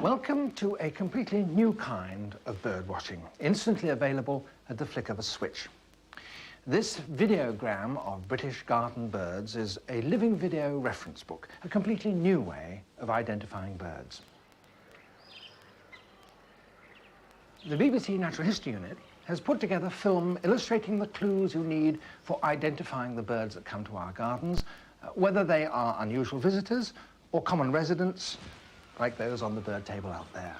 Welcome to a completely new kind of bird watching, instantly available at the flick of a switch. This videogram of British garden birds is a living video reference book, a completely new way of identifying birds. The BBC Natural History Unit has put together film illustrating the clues you need for identifying the birds that come to our gardens, whether they are unusual visitors or common residents, like those on the bird table out there.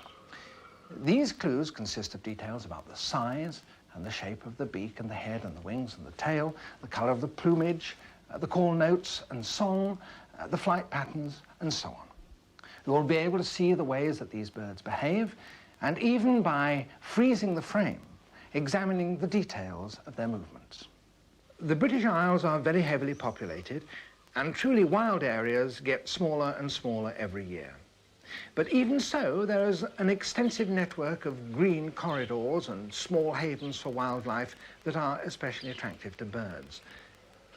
These clues consist of details about the size and the shape of the beak and the head and the wings and the tail, the colour of the plumage, the call notes and song, the flight patterns, and so on. You will be able to see the ways that these birds behave, and even by freezing the frame, examining the details of their movements. The British Isles are very heavily populated, and truly wild areas get smaller and smaller every year. But even so, there is an extensive network of green corridors and small havens for wildlife that are especially attractive to birds.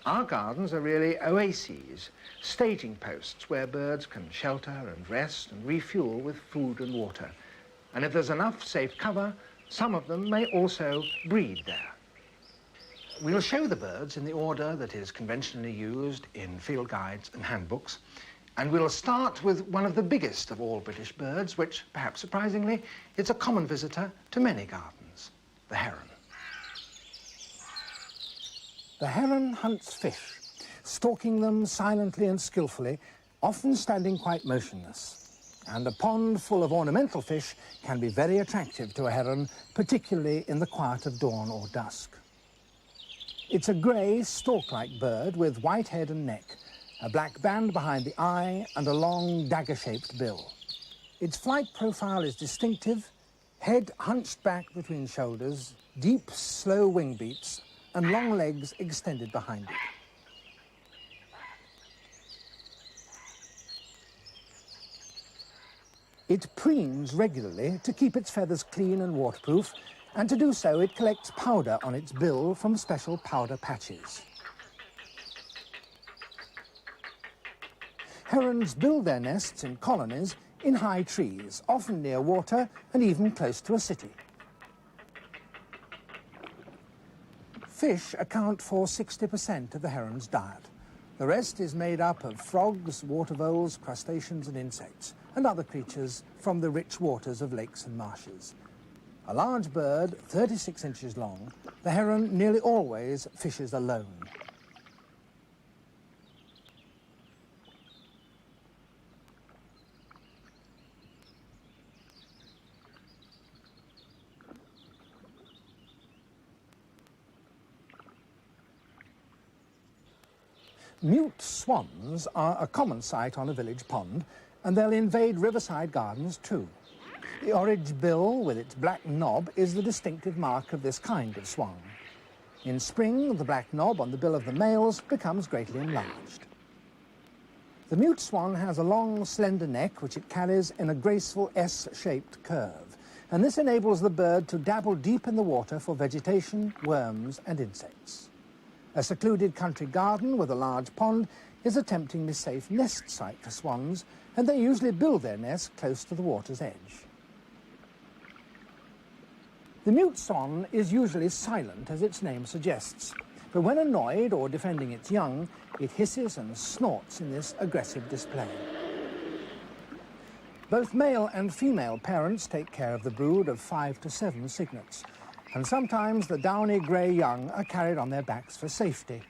Our gardens are really oases, staging posts where birds can shelter and rest and refuel with food and water. And if there's enough safe cover, some of them may also breed there. We'll show the birds in the order that is conventionally used in field guides and handbooks. And we'll start with one of the biggest of all British birds, which, perhaps surprisingly, is a common visitor to many gardens, the heron. The heron hunts fish, stalking them silently and skillfully, often standing quite motionless. And a pond full of ornamental fish can be very attractive to a heron, particularly in the quiet of dawn or dusk. It's a grey, stork-like bird with white head and neck, a black band behind the eye, and a long dagger-shaped bill. Its flight profile is distinctive, head hunched back between shoulders, deep, slow wing beats, and long legs extended behind it. It preens regularly to keep its feathers clean and waterproof, and to do so it collects powder on its bill from special powder patches. Herons build their nests in colonies in high trees, often near water and even close to a city. Fish account for 60% of the heron's diet. The rest is made up of frogs, water voles, crustaceans and insects, and other creatures from the rich waters of lakes and marshes. A large bird, 36 inches long, the heron nearly always fishes alone. Mute swans are a common sight on a village pond, and they'll invade riverside gardens too. The orange bill with its black knob is the distinctive mark of this kind of swan. In spring, the black knob on the bill of the males becomes greatly enlarged. The mute swan has a long, slender neck which it carries in a graceful S-shaped curve, and this enables the bird to dabble deep in the water for vegetation, worms and insects. A secluded country garden with a large pond is a temptingly safe nest site for swans, and they usually build their nests close to the water's edge. The mute swan is usually silent, as its name suggests, but when annoyed or defending its young, it hisses and snorts in this aggressive display. Both male and female parents take care of the brood of 5 to 7 cygnets, and sometimes the downy grey young are carried on their backs for safety.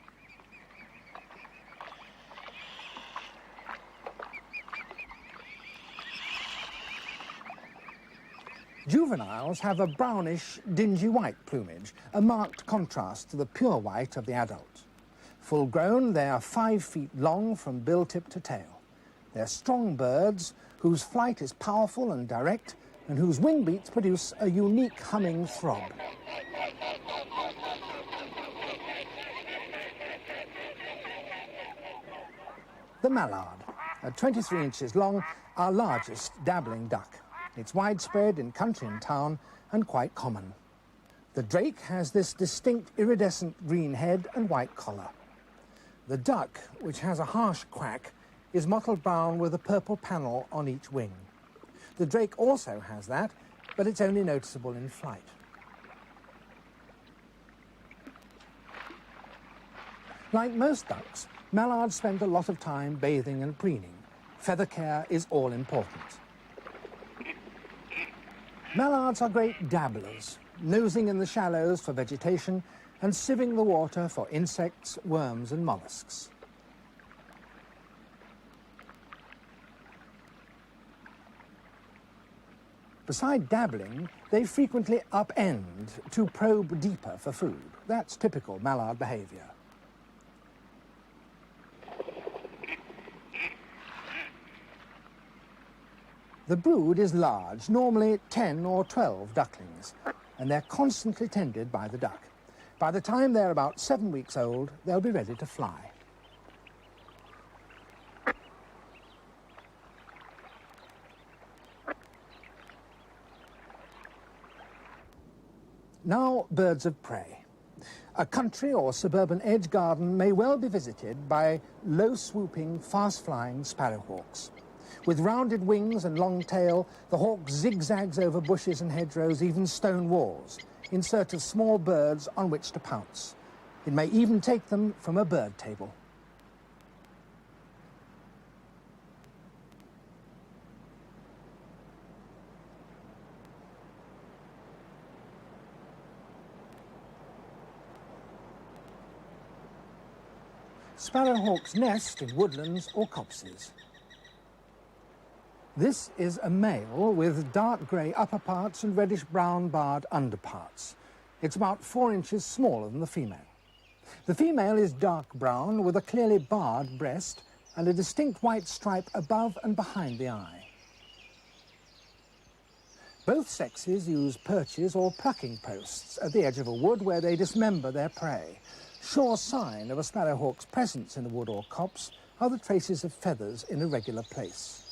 Juveniles have a brownish, dingy white plumage, a marked contrast to the pure white of the adult. Full grown, they are 5 feet long from bill tip to tail. They're strong birds whose flight is powerful and direct, and whose wing beats produce a unique humming throb. The mallard, at 23 inches long, our largest dabbling duck. It's widespread in country and town and quite common. The drake has this distinct iridescent green head and white collar. The duck, which has a harsh quack, is mottled brown with a purple panel on each wing. The drake also has that, but it's only noticeable in flight. Like most ducks, mallards spend a lot of time bathing and preening. Feather care is all important. Mallards are great dabblers, nosing in the shallows for vegetation and sieving the water for insects, worms and mollusks. Beside dabbling, they frequently upend to probe deeper for food. That's typical mallard behaviour. The brood is large, normally 10 or 12 ducklings, and they're constantly tended by the duck. By the time they're about 7 weeks old, they'll be ready to fly. Now, birds of prey. A country or suburban edge garden may well be visited by low-swooping, fast-flying sparrowhawks. With rounded wings and long tail, the hawk zigzags over bushes and hedgerows, even stone walls, in search of small birds on which to pounce. It may even take them from a bird table. Sparrowhawks nest in woodlands or copses. This is a male with dark grey upperparts and reddish-brown barred underparts. It's about 4 inches smaller than the female. The female is dark brown with a clearly barred breast and a distinct white stripe above and behind the eye. Both sexes use perches or plucking posts at the edge of a wood where they dismember their prey. Sure sign of a sparrowhawk's presence in a wood or copse are the traces of feathers in a regular place.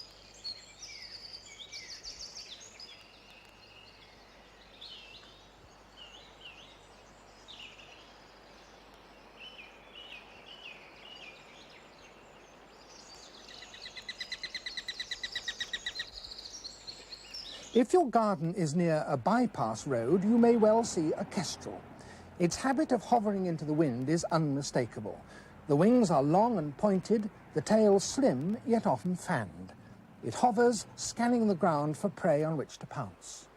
If your garden is near a bypass road, you may well see a kestrel. Its habit of hovering into the wind is unmistakable. The wings are long and pointed, the tail slim, yet often fanned. It hovers, scanning the ground for prey on which to pounce.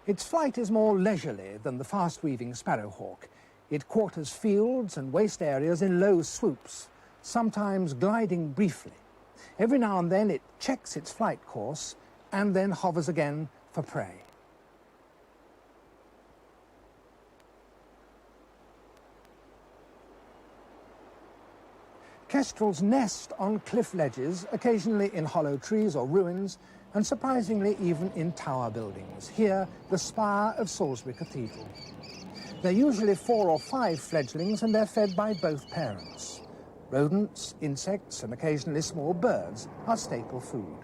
Its flight is more leisurely than the fast-weaving sparrowhawk. It quarters fields and waste areas in low swoops, sometimes gliding briefly. Every now and then it checks its flight course and then hovers again for prey. Kestrels nest on cliff ledges, occasionally in hollow trees or ruins, and surprisingly even in tower buildings. Here, the spire of Salisbury Cathedral. They're usually 4 or 5 fledglings and they're fed by both parents. Rodents, insects and occasionally small birds are staple food.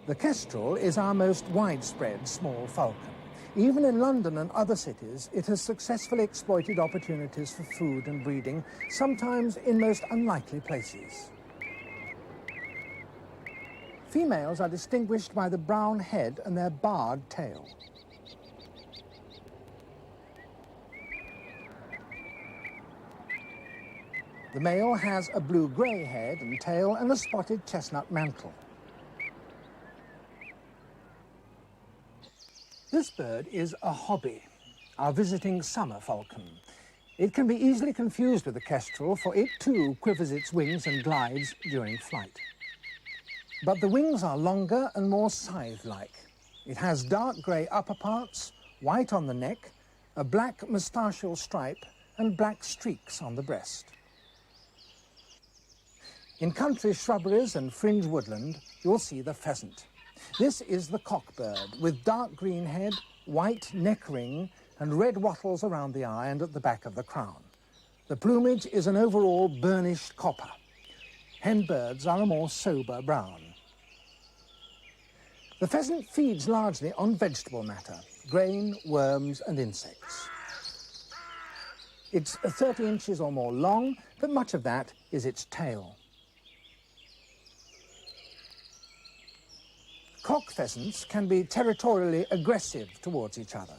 The kestrel is our most widespread small falcon. Even in London and other cities, it has successfully exploited opportunities for food and breeding, sometimes in most unlikely places. Females are distinguished by the brown head and their barred tail. The male has a blue-grey head and tail and a spotted chestnut mantle. This bird is a hobby, our visiting summer falcon. It can be easily confused with the kestrel, for it too quivers its wings and glides during flight. But the wings are longer and more scythe-like. It has dark grey upperparts, white on the neck, a black moustachial stripe and black streaks on the breast. In country shrubberies and fringe woodland, you'll see the pheasant. This is the cockbird, with dark green head, white neck ring, and red wattles around the eye and at the back of the crown. The plumage is an overall burnished copper. Hen birds are a more sober brown. The pheasant feeds largely on vegetable matter, grain, worms, and insects. It's 30 inches or more long, but much of that is its tail. Cock pheasants can be territorially aggressive towards each other.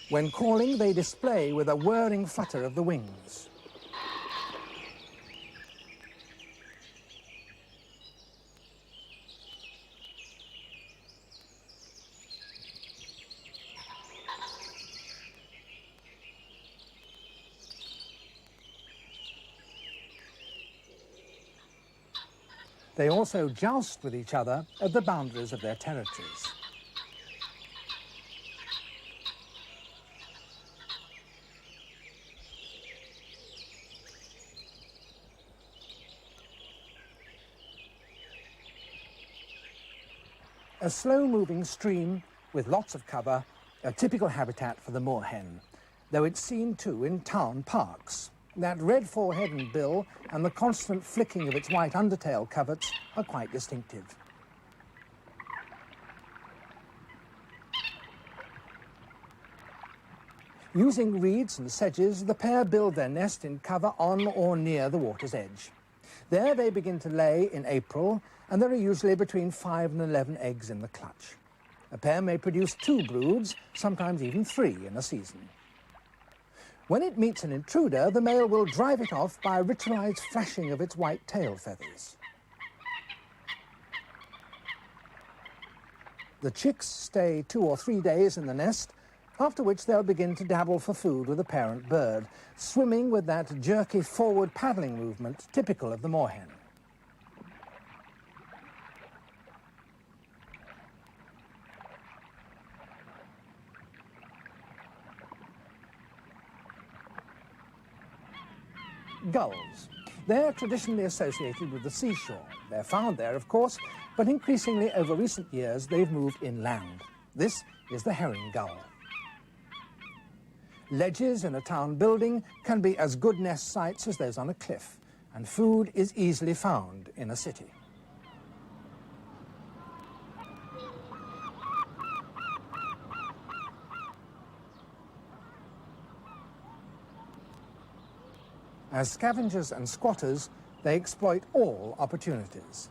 When calling, they display with a whirring flutter of the wings. They also joust with each other at the boundaries of their territories. A slow-moving stream with lots of cover, a typical habitat for the moorhen, though it's seen too in town parks. That red forehead and bill and the constant flicking of its white undertail coverts are quite distinctive. Using reeds and sedges, the pair build their nest in cover on or near the water's edge. There they begin to lay in April, and there are usually between 5 and 11 eggs in the clutch. A pair may produce 2 broods, sometimes even 3 in a season. When it meets an intruder, the male will drive it off by a ritualized flashing of its white tail feathers. The chicks stay 2 or 3 days in the nest, after which they'll begin to dabble for food with the parent bird, swimming with that jerky forward paddling movement typical of the moorhen. Gulls. They're traditionally associated with the seashore. They're found there, of course, but increasingly over recent years they've moved inland. This is the herring gull. Ledges in a town building can be as good nest sites as those on a cliff, and food is easily found in a city. As scavengers and squatters, they exploit all opportunities.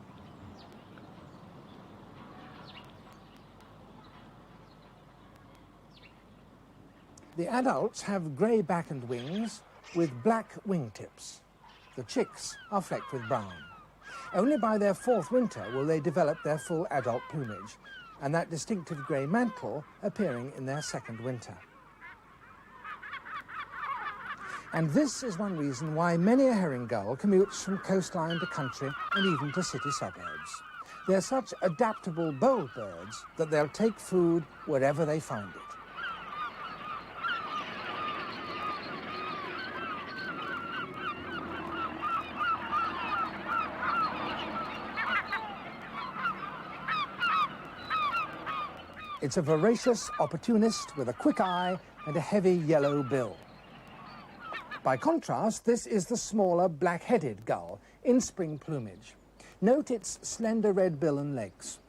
The adults have grey back and wings with black wingtips. The chicks are flecked with brown. Only by their 4th winter will they develop their full adult plumage, and that distinctive grey mantle appearing in their 2nd winter. And this is one reason why many a herring gull commutes from coastline to country and even to city suburbs. They're such adaptable, bold birds that they'll take food wherever they find it. It's a voracious opportunist with a quick eye and a heavy yellow bill. By contrast, this is the smaller black-headed gull in spring plumage. Note its slender red bill and legs.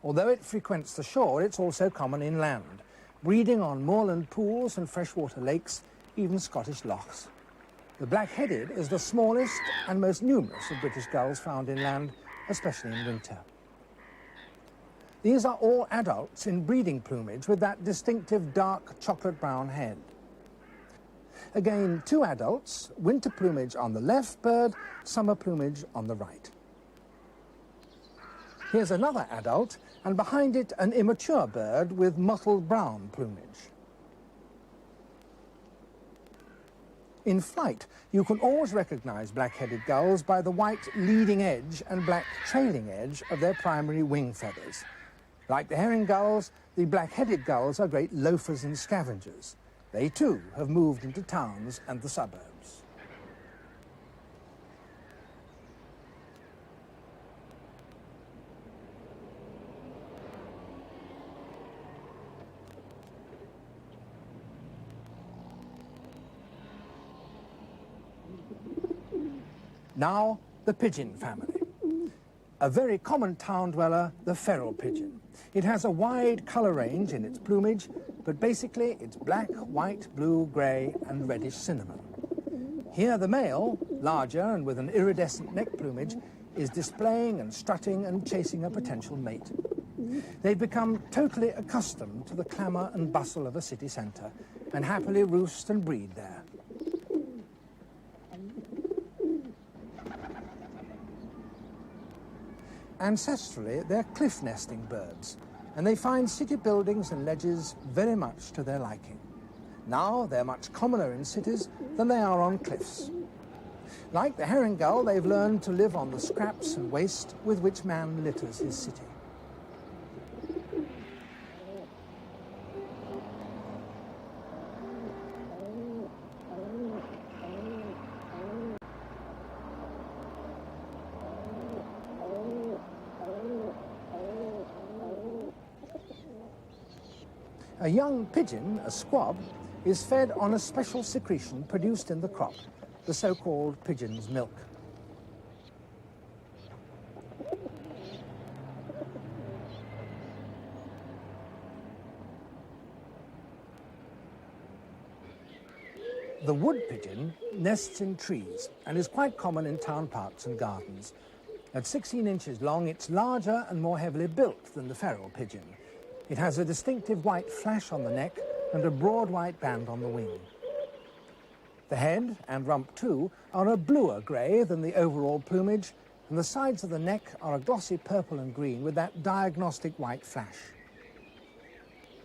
Although it frequents the shore, it's also common inland, breeding on moorland pools and freshwater lakes, even Scottish lochs. The black-headed is the smallest and most numerous of British gulls found inland, especially in winter. These are all adults in breeding plumage with that distinctive dark chocolate-brown head. Again, 2 adults, winter plumage on the left bird, summer plumage on the right. Here's another adult, and behind it an immature bird with mottled brown plumage. In flight, you can always recognize black-headed gulls by the white leading edge and black trailing edge of their primary wing feathers. Like the herring gulls, the black-headed gulls are great loafers and scavengers. They too have moved into towns and the suburbs. Now, the pigeon family. A very common town dweller, the feral pigeon. It has a wide colour range in its plumage, but basically it's black, white, blue, grey and reddish cinnamon. Here the male, larger and with an iridescent neck plumage, is displaying and strutting and chasing a potential mate. They've become totally accustomed to the clamour and bustle of a city centre and happily roost and breed there. Ancestrally, they're cliff nesting birds, and they find city buildings and ledges very much to their liking. Now they're much commoner in cities than they are on cliffs. Like the herring gull, they've learned to live on the scraps and waste with which man litters his city. A young pigeon, a squab, is fed on a special secretion produced in the crop, the so-called pigeon's milk. The wood pigeon nests in trees and is quite common in town parks and gardens. At 16 inches long, it's larger and more heavily built than the feral pigeon. It has a distinctive white flash on the neck and a broad white band on the wing. The head, and rump too, are a bluer grey than the overall plumage, and the sides of the neck are a glossy purple and green with that diagnostic white flash.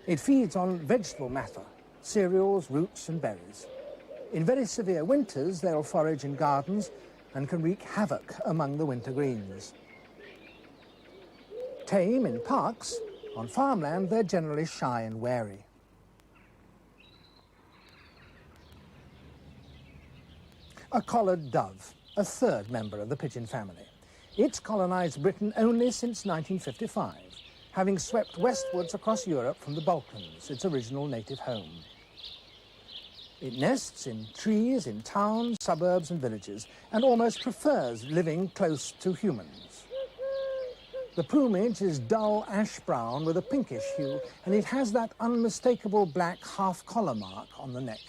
It feeds on vegetable matter, cereals, roots and berries. In very severe winters, they'll forage in gardens and can wreak havoc among the winter greens. Tame in parks, on farmland they're generally shy and wary. A collared dove, a third member of the pigeon family. It's colonised Britain only since 1955, having swept westwards across Europe from the Balkans, its original native home. It nests in trees, in towns, suburbs and villages, and almost prefers living close to humans. The plumage is dull ash-brown with a pinkish hue, and it has that unmistakable black half-collar mark on the neck.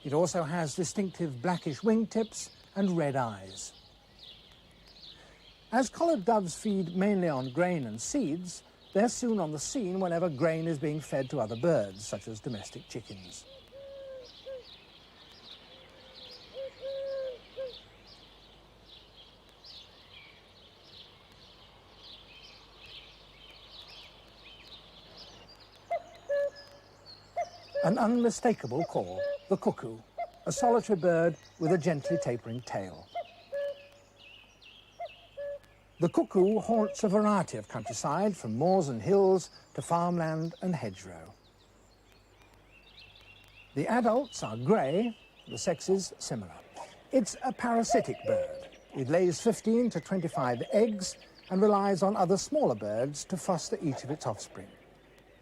It also has distinctive blackish wingtips and red eyes. As collared doves feed mainly on grain and seeds, they're soon on the scene whenever grain is being fed to other birds, such as domestic chickens. An unmistakable call, the cuckoo, a solitary bird with a gently tapering tail. The cuckoo haunts a variety of countryside, from moors and hills to farmland and hedgerow. The adults are grey, the sexes similar. It's a parasitic bird. It lays 15 to 25 eggs and relies on other smaller birds to foster each of its offspring.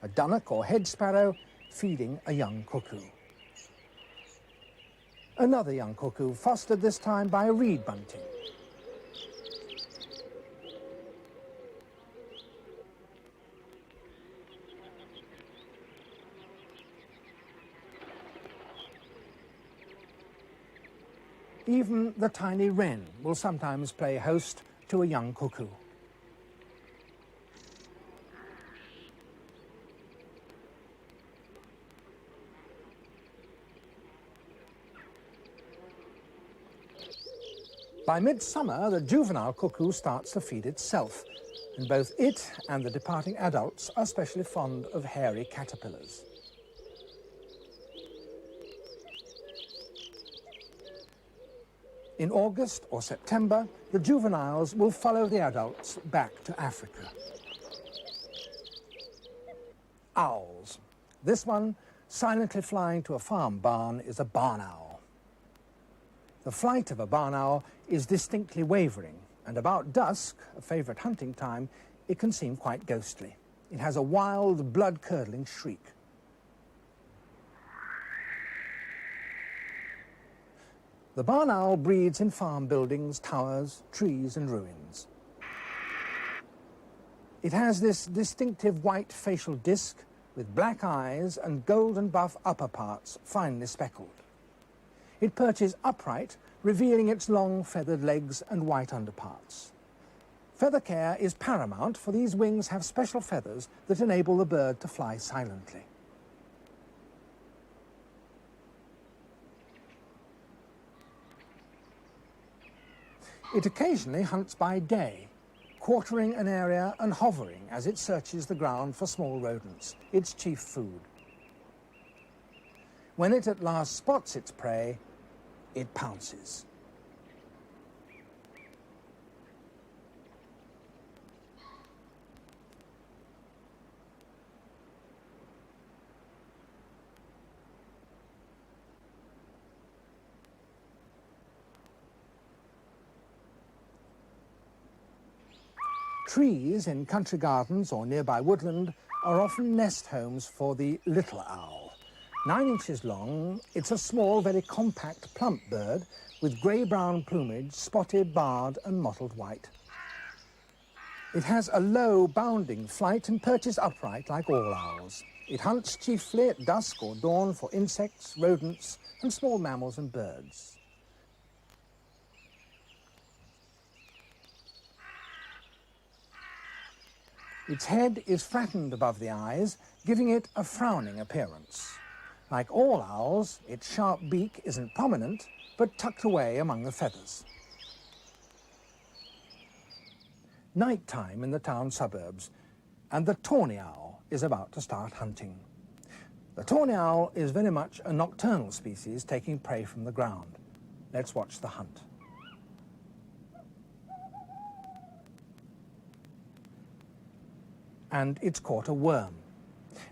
A dunnock or hedge sparrow feeding a young cuckoo. Another young cuckoo, fostered this time by a reed bunting. Even the tiny wren will sometimes play host to a young cuckoo. By midsummer, the juvenile cuckoo starts to feed itself, and both it and the departing adults are especially fond of hairy caterpillars. In August or September, the juveniles will follow the adults back to Africa. Owls. This one, silently flying to a farm barn, is a barn owl. The flight of a barn owl is distinctly wavering, and about dusk, a favourite hunting time, it can seem quite ghostly. It has a wild, blood-curdling shriek. The barn owl breeds in farm buildings, towers, trees and ruins. It has this distinctive white facial disc with black eyes and golden buff upper parts finely speckled. It perches upright, revealing its long feathered legs and white underparts. Feather care is paramount, for these wings have special feathers that enable the bird to fly silently. It occasionally hunts by day, quartering an area and hovering as it searches the ground for small rodents, its chief food. When it at last spots its prey, it pounces. Trees in country gardens or nearby woodland are often nest homes for the little owl. 9 inches long, it's a small, very compact, plump bird with grey-brown plumage, spotted, barred and mottled white. It has a low, bounding flight and perches upright like all owls. It hunts chiefly at dusk or dawn for insects, rodents and small mammals and birds. Its head is flattened above the eyes, giving it a frowning appearance. Like all owls, its sharp beak isn't prominent, but tucked away among the feathers. Night time in the town suburbs, and the tawny owl is about to start hunting. The tawny owl is very much a nocturnal species, taking prey from the ground. Let's watch the hunt. And it's caught a worm.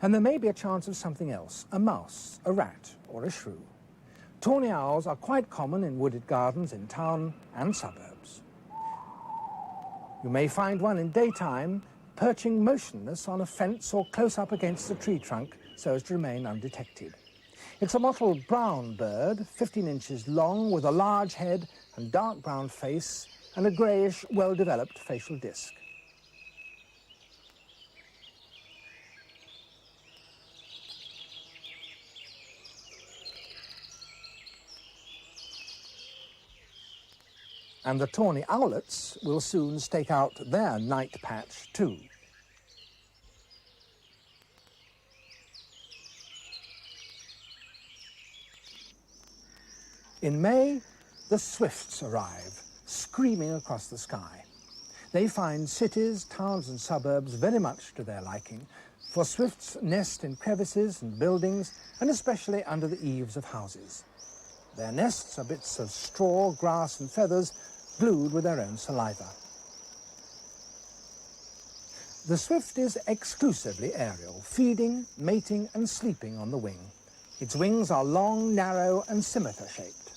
And there may be a chance of something else, a mouse, a rat, or a shrew. Tawny owls are quite common in wooded gardens in town and suburbs. You may find one in daytime, perching motionless on a fence or close up against a tree trunk so as to remain undetected. It's a mottled brown bird, 15 inches long, with a large head and dark brown face and a greyish, well-developed facial disc. And the tawny owlets will soon stake out their night patch too. In May, the swifts arrive, screaming across the sky. They find cities, towns and suburbs very much to their liking, for swifts nest in crevices and buildings, and especially under the eaves of houses. Their nests are bits of straw, grass and feathers, glued with their own saliva. The swift is exclusively aerial, feeding, mating and sleeping on the wing. Its wings are long, narrow and scimitar-shaped.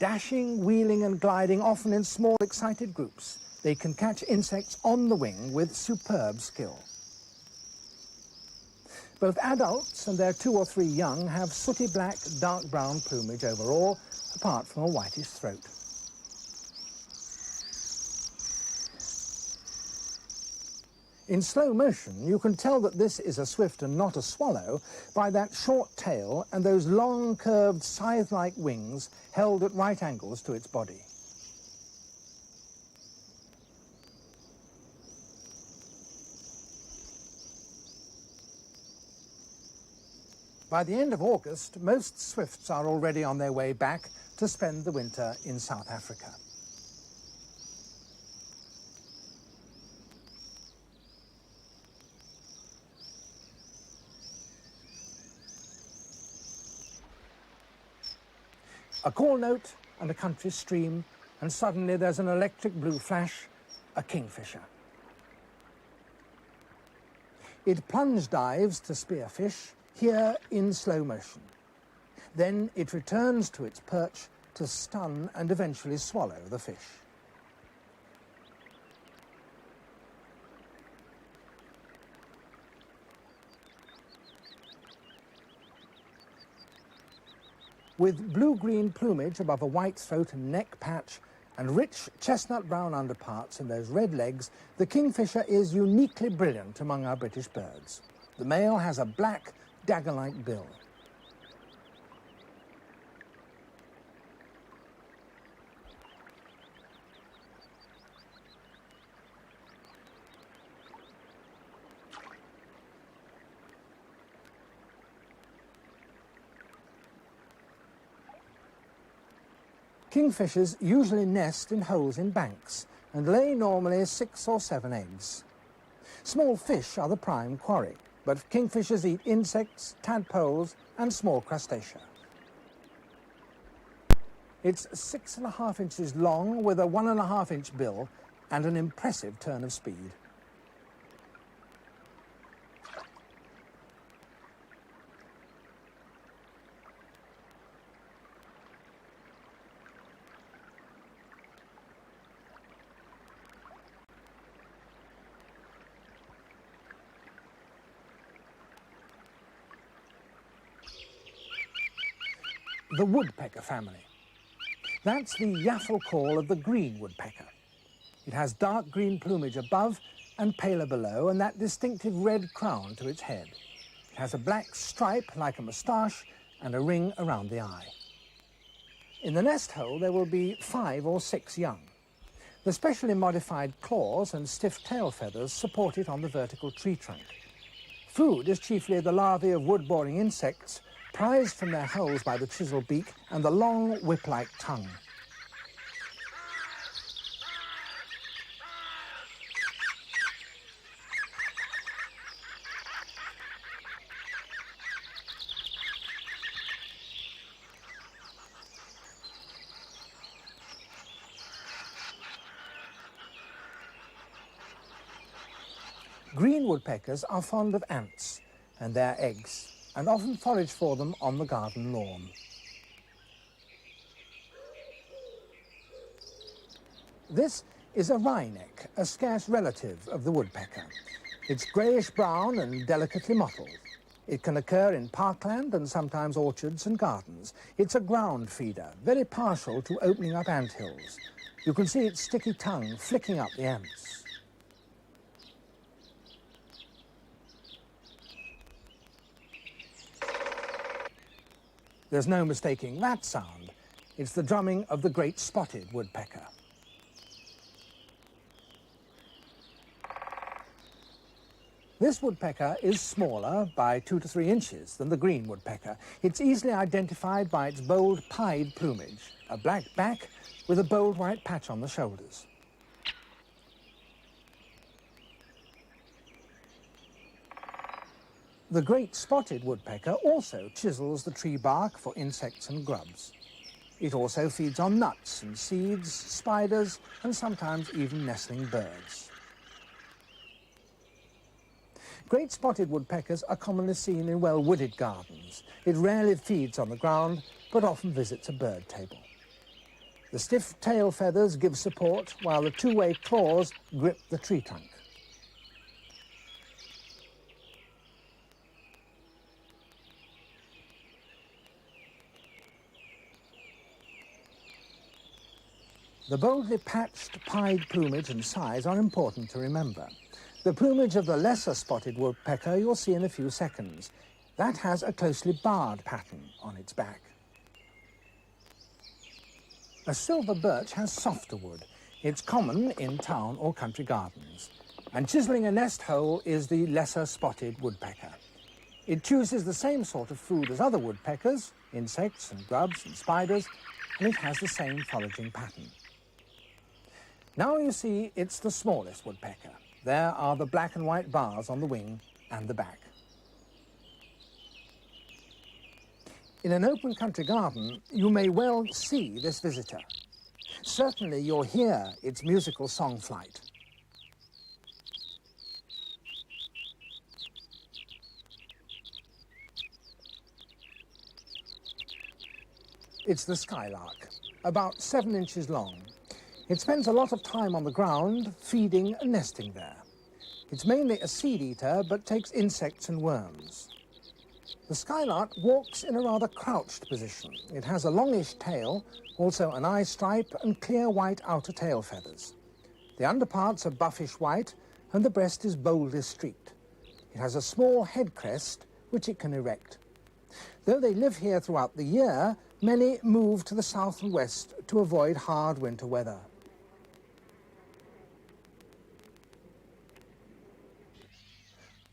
Dashing, wheeling and gliding, often in small, excited groups, they can catch insects on the wing with superb skill. Both adults and their 2 or 3 young have sooty black, dark brown plumage overall, apart from a whitish throat. In slow motion, you can tell that this is a swift and not a swallow by that short tail and those long, curved, scythe-like wings held at right angles to its body. By the end of August, most swifts are already on their way back to spend the winter in South Africa. A call note and a country stream, and suddenly there's an electric blue flash, a kingfisher. It plunge dives to spearfish, here in slow motion. Then it returns to its perch to stun and eventually swallow the fish. With blue-green plumage above a white throat and neck patch and rich chestnut brown underparts and those red legs, the kingfisher is uniquely brilliant among our British birds. The male has a black, dagger-like bill. Kingfishers usually nest in holes in banks and lay normally 6 or 7 eggs. Small fish are the prime quarry, but kingfishers eat insects, tadpoles and small crustacea. It's 6.5 inches long with a 1.5-inch bill and an impressive turn of speed. The woodpecker family. That's the yaffle call of the green woodpecker. It has dark green plumage above and paler below, and that distinctive red crown to its head. It has a black stripe like a moustache and a ring around the eye. In the nest hole there will be 5 or 6 young. The specially modified claws and stiff tail feathers support it on the vertical tree trunk. Food is chiefly the larvae of wood-boring insects, prized from their holes by the chisel beak and the long whip-like tongue. Green woodpeckers are fond of ants and their eggs, and often forage for them on the garden lawn. This is a wryneck, a scarce relative of the woodpecker. It's greyish-brown and delicately mottled. It can occur in parkland and sometimes orchards and gardens. It's a ground feeder, very partial to opening up anthills. You can see its sticky tongue flicking up the ants. There's no mistaking that sound. It's the drumming of the great spotted woodpecker. This woodpecker is smaller by 2 to 3 inches than the green woodpecker. It's easily identified by its bold pied plumage, a black back with a bold white patch on the shoulders. The great spotted woodpecker also chisels the tree bark for insects and grubs. It also feeds on nuts and seeds, spiders, and sometimes even nestling birds. Great spotted woodpeckers are commonly seen in well-wooded gardens. It rarely feeds on the ground, but often visits a bird table. The stiff tail feathers give support, while the two-way claws grip the tree trunk. The boldly patched pied plumage and size are important to remember. The plumage of the lesser spotted woodpecker you'll see in a few seconds. That has a closely barred pattern on its back. A silver birch has softer wood. It's common in town or country gardens. And chiseling a nest hole is the lesser spotted woodpecker. It chooses the same sort of food as other woodpeckers, insects and grubs and spiders, and it has the same foraging pattern. Now you see it's the smallest woodpecker. There are the black and white bars on the wing and the back. In an open country garden, you may well see this visitor. Certainly you'll hear its musical song flight. It's the skylark, about 7 inches long. It spends a lot of time on the ground, feeding and nesting there. It's mainly a seed eater, but takes insects and worms. The skylark walks in a rather crouched position. It has a longish tail, also an eye stripe and clear white outer tail feathers. The underparts are buffish white and the breast is boldly streaked. It has a small head crest which it can erect. Though they live here throughout the year, many move to the south and west to avoid hard winter weather.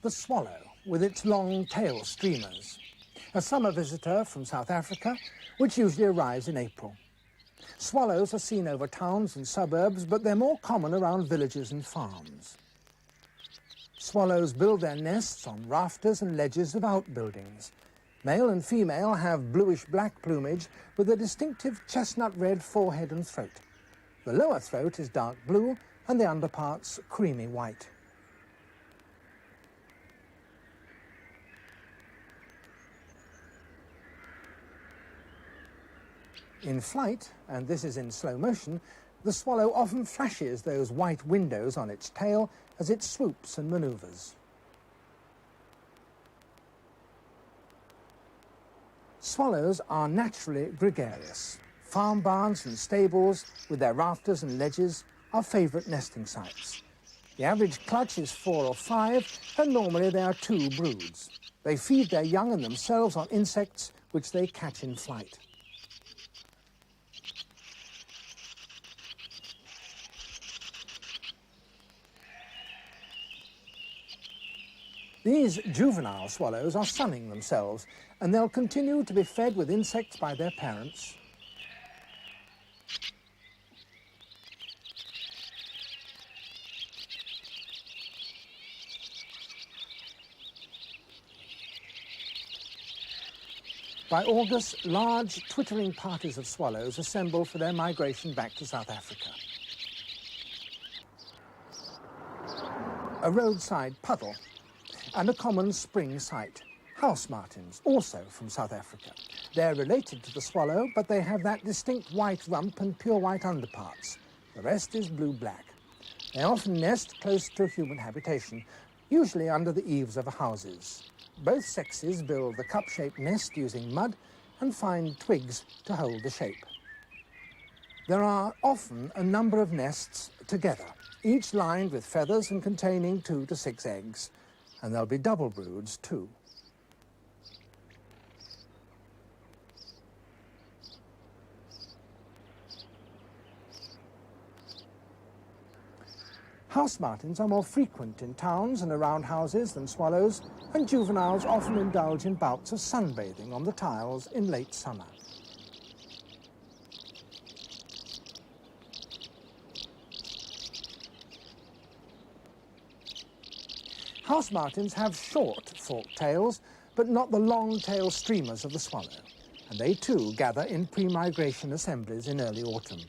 The swallow, with its long tail streamers. A summer visitor from South Africa, which usually arrives in April. Swallows are seen over towns and suburbs, but they're more common around villages and farms. Swallows build their nests on rafters and ledges of outbuildings. Male and female have bluish-black plumage with a distinctive chestnut-red forehead and throat. The lower throat is dark blue and the underparts creamy white. In flight, and this is in slow motion, the swallow often flashes those white windows on its tail as it swoops and manoeuvres. Swallows are naturally gregarious. Farm barns and stables, with their rafters and ledges, are favourite nesting sites. The average clutch is 4 or 5, and normally there are 2 broods. They feed their young and themselves on insects which they catch in flight. These juvenile swallows are sunning themselves, and they'll continue to be fed with insects by their parents. By August, large twittering parties of swallows assemble for their migration back to South Africa. A roadside puddle and a common spring site. House martins, also from South Africa. They're related to the swallow, but they have that distinct white rump and pure white underparts. The rest is blue-black. They often nest close to a human habitation, usually under the eaves of houses. Both sexes build the cup-shaped nest using mud and find twigs to hold the shape. There are often a number of nests together, each lined with feathers and containing 2 to 6 eggs. And there'll be double broods too. House martins are more frequent in towns and around houses than swallows, and juveniles often indulge in bouts of sunbathing on the tiles in late summer. House martins have short forked tails, but not the long tail streamers of the swallow, and they too gather in pre-migration assemblies in early autumn.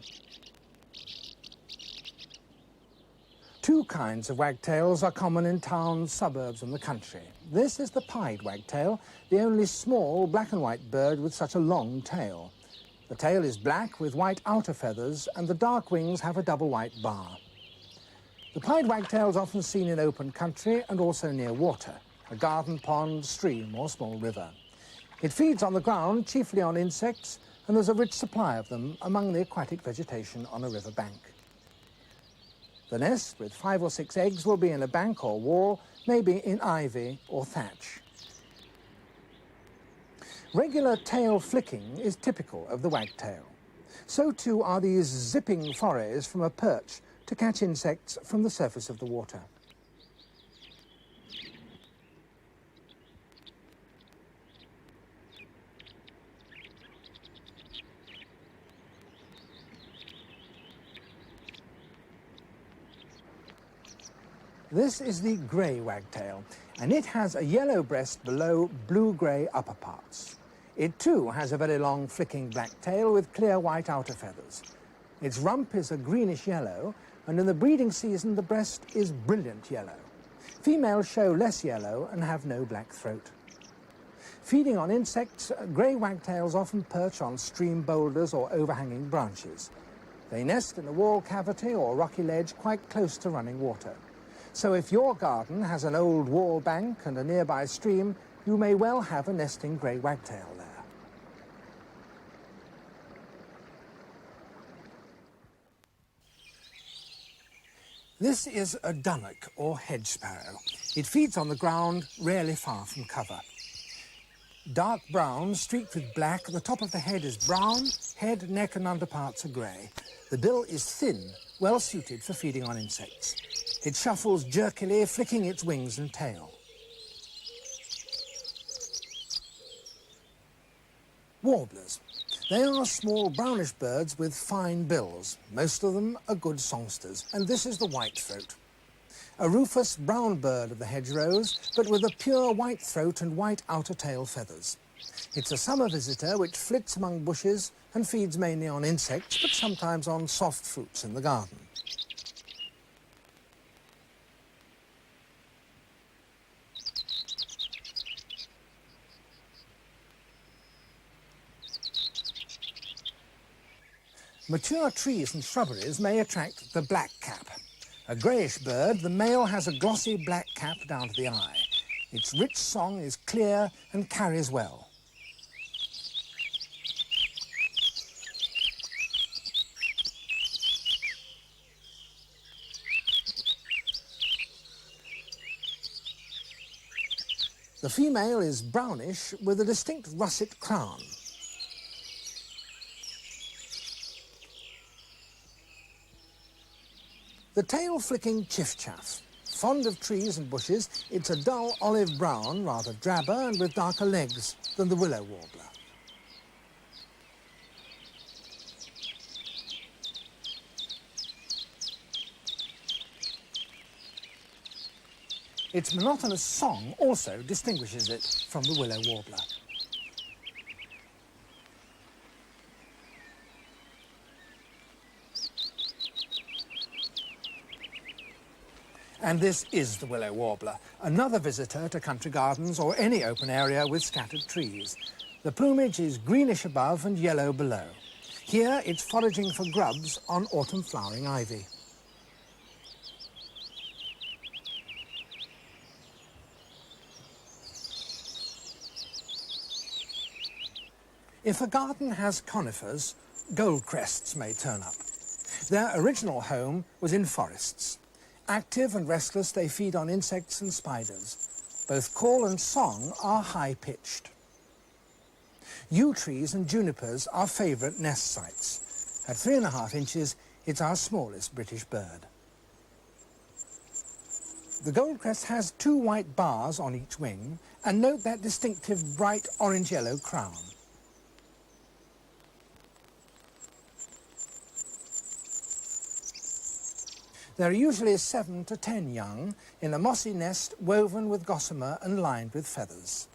2 kinds of wagtails are common in towns, suburbs and the country. This is the pied wagtail, the only small black and white bird with such a long tail. The tail is black with white outer feathers, and the dark wings have a double white bar. The pied wagtail is often seen in open country and also near water, a garden pond, stream or small river. It feeds on the ground, chiefly on insects, and there's a rich supply of them among the aquatic vegetation on a river bank. The nest, with 5 or 6 eggs, will be in a bank or wall, maybe in ivy or thatch. Regular tail flicking is typical of the wagtail. So too are these zipping forays from a perch to catch insects from the surface of the water. This is the grey wagtail, and it has a yellow breast below blue-grey upper parts. It too has a very long flicking black tail with clear white outer feathers. Its rump is a greenish yellow, and in the breeding season the breast is brilliant yellow. Females show less yellow and have no black throat. Feeding on insects, grey wagtails often perch on stream boulders or overhanging branches. They nest in a wall cavity or rocky ledge quite close to running water. So if your garden has an old wall bank and a nearby stream, you may well have a nesting grey wagtail there. This is a dunnock, or hedge sparrow. It feeds on the ground, rarely far from cover. Dark brown, streaked with black, the top of the head is brown, head, neck and underparts are grey. The bill is thin, well suited for feeding on insects. It shuffles jerkily, flicking its wings and tail. Warblers. They are small brownish birds with fine bills. Most of them are good songsters, and this is the whitethroat. A rufous brown bird of the hedgerows, but with a pure white throat and white outer tail feathers. It's a summer visitor which flits among bushes and feeds mainly on insects, but sometimes on soft fruits in the garden. Mature trees and shrubberies may attract the blackcap. A greyish bird, the male has a glossy black cap down to the eye. Its rich song is clear and carries well. The female is brownish with a distinct russet crown. The tail-flicking chiffchaff. Fond of trees and bushes, it's a dull olive brown, rather drabber and with darker legs than the willow warbler. Its monotonous song also distinguishes it from the willow warbler. And this is the willow warbler, another visitor to country gardens or any open area with scattered trees. The plumage is greenish above and yellow below. Here it's foraging for grubs on autumn flowering ivy. If a garden has conifers, goldcrests may turn up. Their original home was in forests. Active and restless, they feed on insects and spiders. Both call and song are high-pitched. Yew trees and junipers are favourite nest sites. At 3.5 inches, it's our smallest British bird. The goldcrest has 2 white bars on each wing, and note that distinctive bright orange-yellow crown. There are usually 7 to 10 young in a mossy nest woven with gossamer and lined with feathers.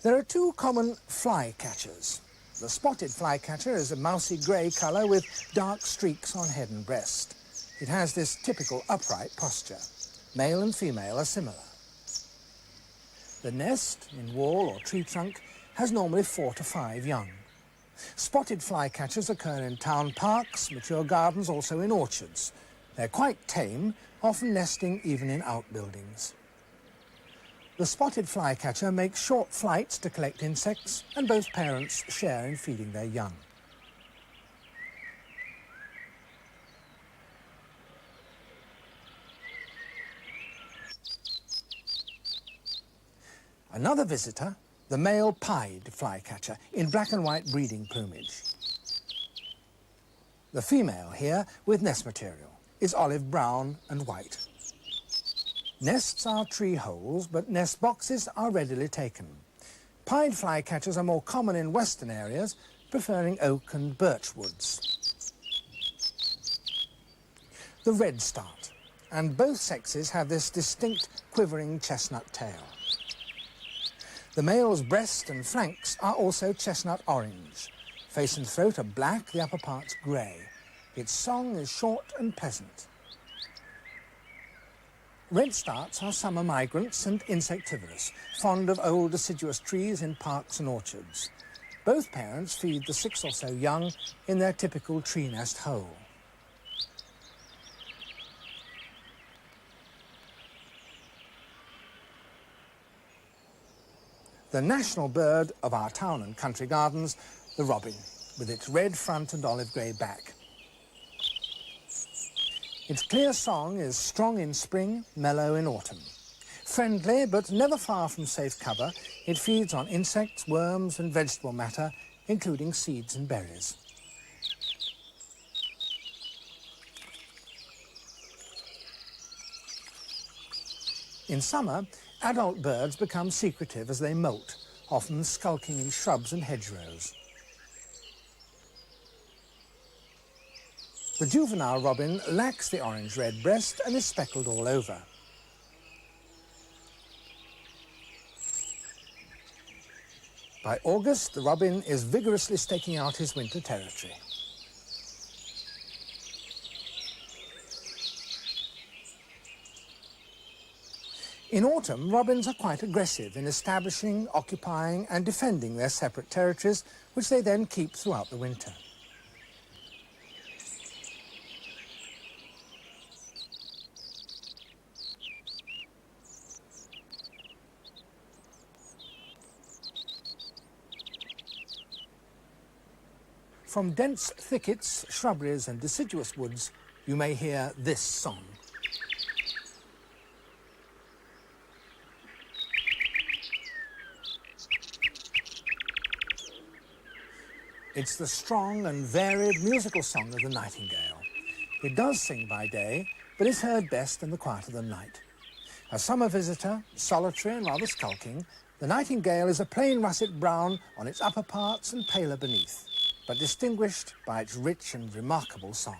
There are 2 common flycatchers. The spotted flycatcher is a mousy grey colour with dark streaks on head and breast. It has this typical upright posture. Male and female are similar. The nest, in wall or tree trunk, has normally 4 to 5 young. Spotted flycatchers occur in town parks, mature gardens, also in orchards. They're quite tame, often nesting even in outbuildings. The spotted flycatcher makes short flights to collect insects, and both parents share in feeding their young. Another visitor, the male pied flycatcher in black and white breeding plumage. The female here, with nest material, is olive brown and white. Nests are tree holes, but nest boxes are readily taken. Pied flycatchers are more common in western areas, preferring oak and birch woods. The redstart, and both sexes have this distinct quivering chestnut tail. The male's breast and flanks are also chestnut orange. Face and throat are black, the upper parts grey. Its song is short and pleasant. Redstarts are summer migrants and insectivorous, fond of old deciduous trees in parks and orchards. Both parents feed the 6 or so young in their typical tree nest hole. the national bird of our town and country gardens, the robin, with its red front and olive grey back. Its clear song is strong in spring, mellow in autumn. Friendly, but never far from safe cover, it feeds on insects, worms and vegetable matter, including seeds and berries. In summer, adult birds become secretive as they moult, often skulking in shrubs and hedgerows. The juvenile robin lacks the orange-red breast and is speckled all over. By August, the robin is vigorously staking out his winter territory. In autumn, robins are quite aggressive in establishing, occupying and defending their separate territories, which they then keep throughout the winter. From dense thickets, shrubberies and deciduous woods, you may hear this song. It's the strong and varied musical song of the nightingale. It does sing by day, but is heard best in the quiet of the night. A summer visitor, solitary and rather skulking, the nightingale is a plain russet brown on its upper parts and paler beneath, but distinguished by its rich and remarkable song.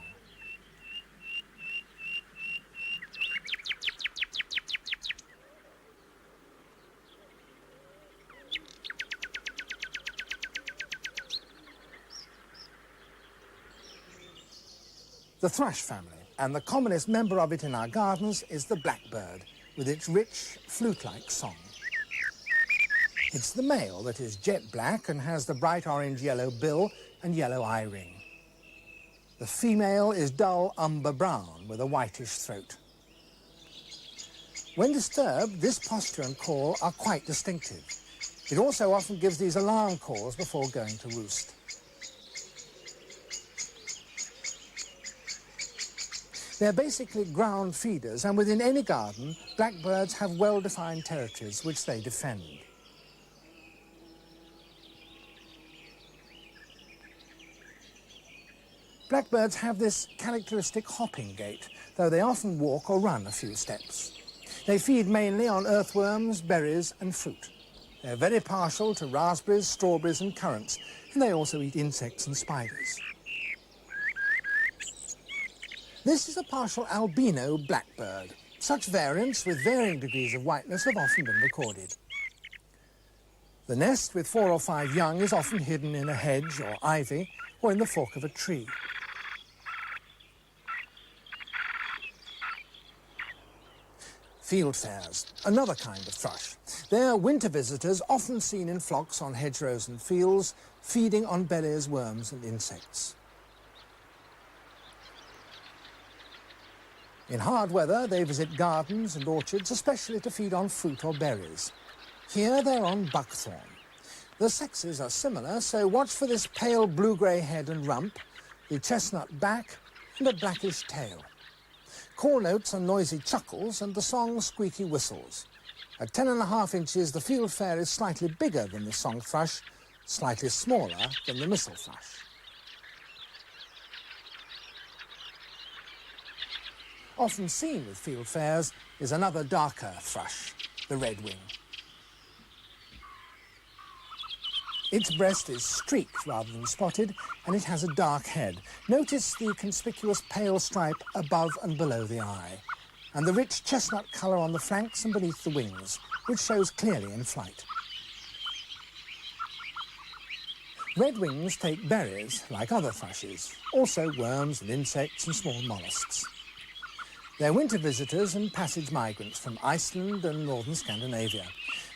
The thrush family, and the commonest member of it in our gardens is the blackbird, with its rich, flute-like song. It's the male that is jet black and has the bright orange-yellow bill and yellow eye ring. The female is dull umber brown with a whitish throat. When disturbed, this posture and call are quite distinctive. It also often gives these alarm calls before going to roost. They're basically ground feeders, and within any garden, blackbirds have well-defined territories which they defend. Blackbirds have this characteristic hopping gait, though they often walk or run a few steps. They feed mainly on earthworms, berries and fruit. They're very partial to raspberries, strawberries and currants, and they also eat insects and spiders. This is a partial albino blackbird. Such variants with varying degrees of whiteness have often been recorded. The nest with 4 or 5 young is often hidden in a hedge or ivy or in the fork of a tree. Fieldfares, another kind of thrush. They're winter visitors often seen in flocks on hedgerows and fields, feeding on berries, worms and insects. In hard weather, they visit gardens and orchards, especially to feed on fruit or berries. Here they're on buckthorn. The sexes are similar, so watch for this pale blue-grey head and rump, the chestnut back and a blackish tail. Call notes are noisy chuckles and the song squeaky whistles. At 10.5 inches, the fieldfare is slightly bigger than the song thrush, slightly smaller than the missel thrush. Often seen with fieldfares is another darker thrush, the redwing. Its breast is streaked rather than spotted, and it has a dark head. Notice the conspicuous pale stripe above and below the eye, and the rich chestnut colour on the flanks and beneath the wings, which shows clearly in flight. Redwings take berries, like other thrushes, also worms and insects and small molluscs. They're winter visitors and passage migrants from Iceland and northern Scandinavia.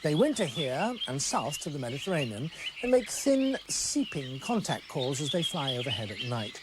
They winter here and south to the Mediterranean and make thin, seeping contact calls as they fly overhead at night.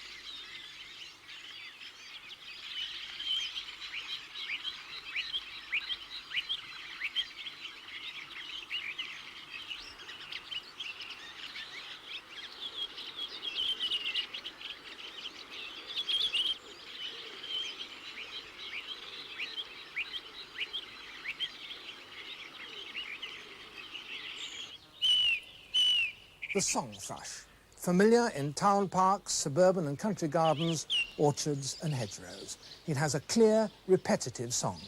the song thrush, familiar in town parks, suburban and country gardens, orchards and hedgerows. It has a clear, repetitive song.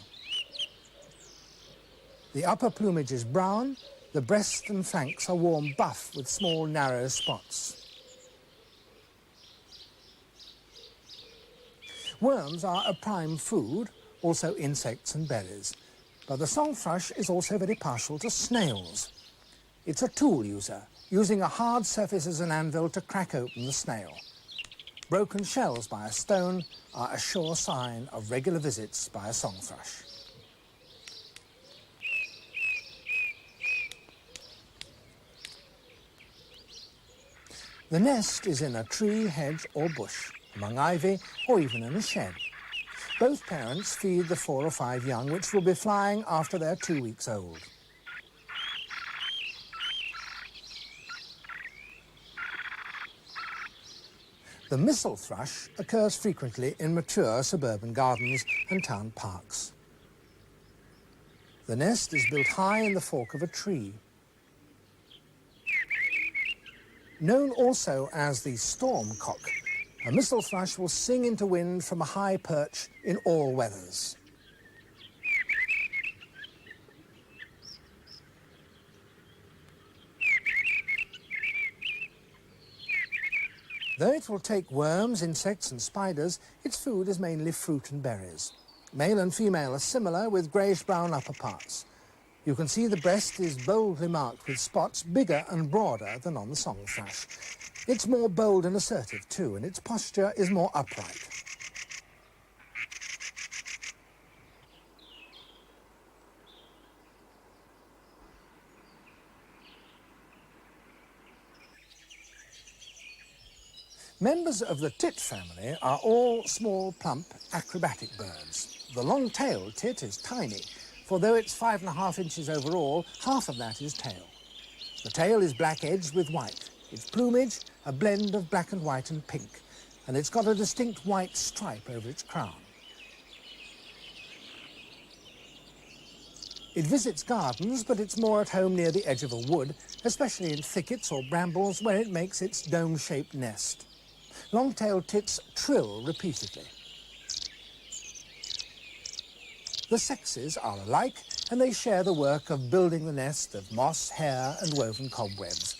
The upper plumage is brown, the breast and flanks are warm buff with small, narrow spots. Worms are a prime food, also insects and berries. But the song thrush is also very partial to snails. It's a tool user, using a hard surface as an anvil to crack open the snail. Broken shells by a stone are a sure sign of regular visits by a song thrush. The nest is in a tree, hedge or bush, among ivy or even in a shed. Both parents feed the 4 or 5 young, which will be flying after they're 2 weeks old. The missel thrush occurs frequently in mature suburban gardens and town parks. The nest is built high in the fork of a tree. Known also as the storm cock, a missel thrush will sing into wind from a high perch in all weathers. Though it will take worms, insects and spiders, its food is mainly fruit and berries. Male and female are similar, with greyish-brown upper parts. You can see the breast is boldly marked with spots bigger and broader than on the song thrush. It's more bold and assertive too, and its posture is more upright. Members of the tit family are all small, plump, acrobatic birds. The long-tailed tit is tiny, for though it's 5.5 inches overall, half of that is tail. The tail is black-edged with white. Its plumage, a blend of black and white and pink, and it's got a distinct white stripe over its crown. It visits gardens, but it's more at home near the edge of a wood, especially in thickets or brambles where it makes its dome-shaped nest. Long-tailed tits trill repeatedly. The sexes are alike, and they share the work of building the nest of moss, hair and woven cobwebs.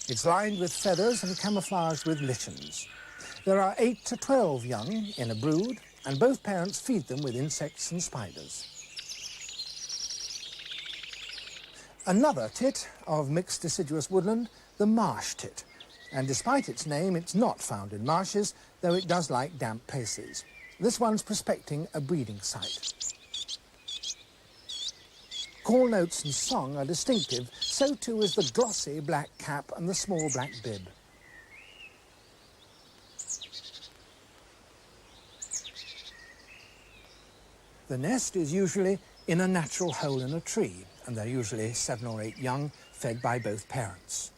It's lined with feathers and camouflaged with lichens. There are 8 to 12 young in a brood, and both parents feed them with insects and spiders. Another tit of mixed deciduous woodland, the marsh tit. And despite its name, it's not found in marshes, though it does like damp places. This one's prospecting a breeding site. Call notes and song are distinctive, so too is the glossy black cap and the small black bib. The nest is usually in a natural hole in a tree, and they're usually 7 or 8 young, fed by both parents.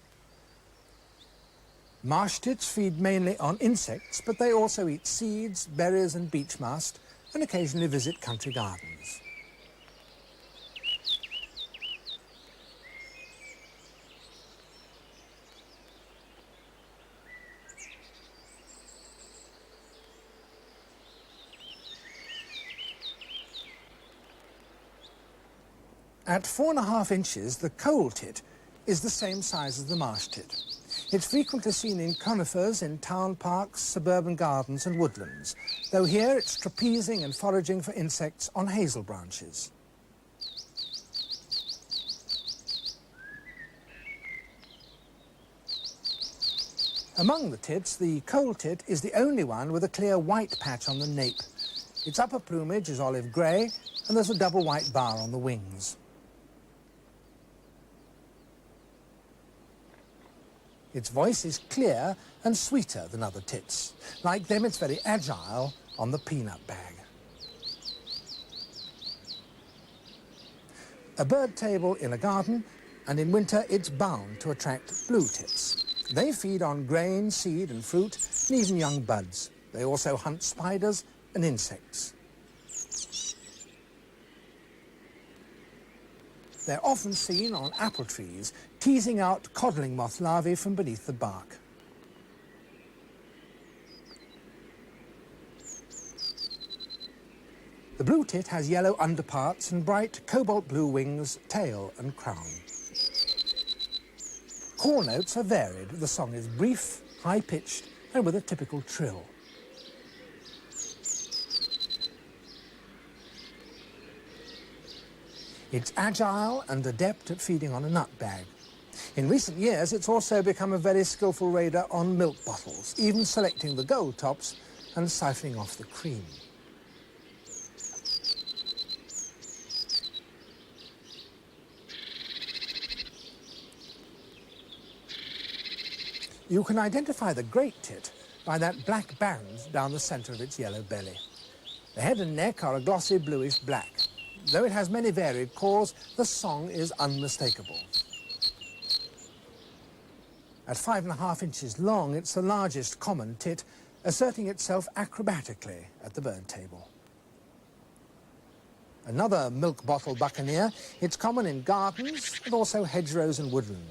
Marsh tits feed mainly on insects, but they also eat seeds, berries and beech mast, and occasionally visit country gardens. At 4.5 inches, the coal tit is the same size as the marsh tit. It's frequently seen in conifers in town parks, suburban gardens and woodlands, though here it's trapezing and foraging for insects on hazel branches. Among the tits, the coal tit is the only one with a clear white patch on the nape. Its upper plumage is olive grey, and there's a double white bar on the wings. Its voice is clear and sweeter than other tits. Like them, it's very agile on the peanut bag. A bird table in a garden, and in winter it's bound to attract blue tits. They feed on grain, seed and fruit, and even young buds. They also hunt spiders and insects. They're often seen on apple trees, teasing out codling moth larvae from beneath the bark. The blue tit has yellow underparts and bright cobalt blue wings, tail and crown. Call notes are varied. The song is brief, high-pitched and with a typical trill. It's agile and adept at feeding on a nut bag. In recent years, it's also become a very skillful raider on milk bottles, even selecting the gold tops and siphoning off the cream. You can identify the great tit by that black band down the centre of its yellow belly. The head and neck are a glossy bluish black. Though it has many varied calls, the song is unmistakable. At 5.5 inches long, it's the largest common tit, asserting itself acrobatically at the bird table. Another milk bottle buccaneer, it's common in gardens and also hedgerows and woodland.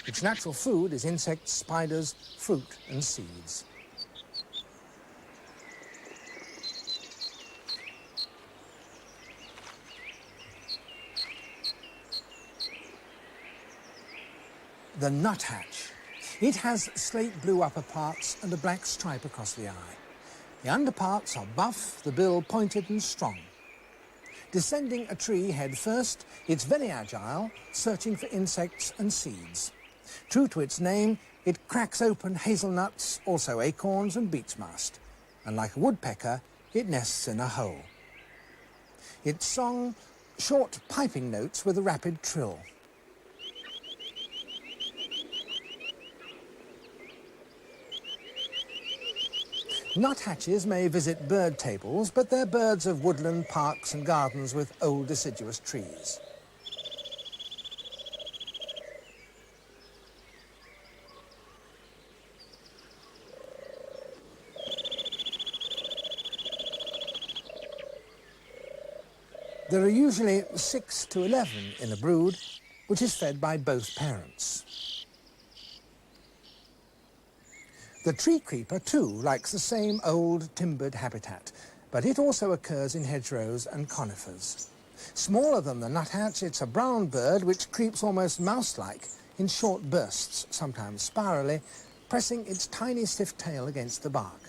Its natural food is insects, spiders, fruit and seeds. The nuthatch. It has slate blue upper parts and a black stripe across the eye. The underparts are buff, the bill pointed and strong. Descending a tree head first, it's very agile, searching for insects and seeds. True to its name, it cracks open hazelnuts, also acorns and beech's mast. And like a woodpecker, it nests in a hole. Its song, short piping notes with a rapid trill. Nuthatches may visit bird tables, but they're birds of woodland, parks and gardens with old deciduous trees. There are usually 6 to 11 in a brood, which is fed by both parents. The tree creeper, too, likes the same old timbered habitat, but it also occurs in hedgerows and conifers. Smaller than the nuthatch, it's a brown bird which creeps almost mouse-like in short bursts, sometimes spirally, pressing its tiny stiff tail against the bark.